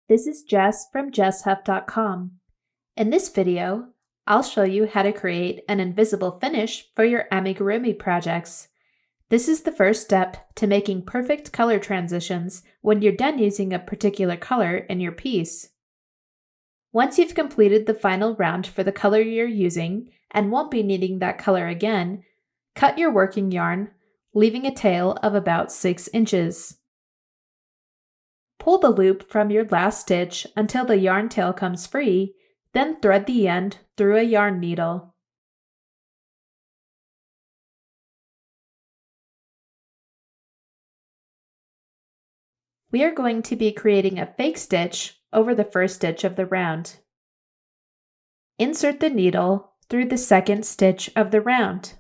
This is Jess from jesshuff.com. In this video, I'll show you how to create an invisible finish for your Amigurumi projects. This is the first step to making perfect color transitions when you're done using a particular color in your piece. Once you've completed the final round for the color you're using and won't be needing that color again, cut your working yarn, leaving a tail of about 6 inches. Pull the loop from your last stitch until the yarn tail comes free, then thread the end through a yarn needle. We are going to be creating a fake stitch over the first stitch of the round. Insert the needle through the second stitch of the round.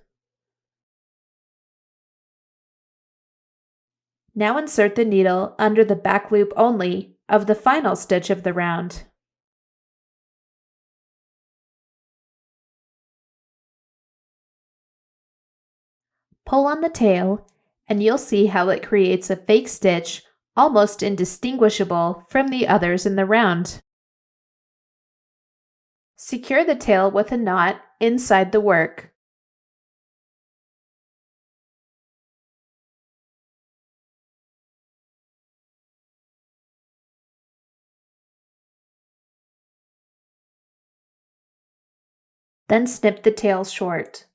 Now insert the needle under the back loop only of the final stitch of the round. Pull on the tail, and you'll see how it creates a fake stitch almost indistinguishable from the others in the round. Secure the tail with a knot inside the work. Then snip the tail short.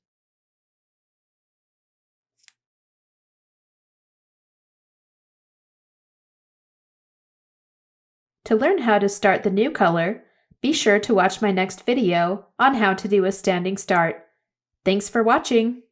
To learn how to start the new color, be sure to watch my next video on how to do a standing start. Thanks for watching!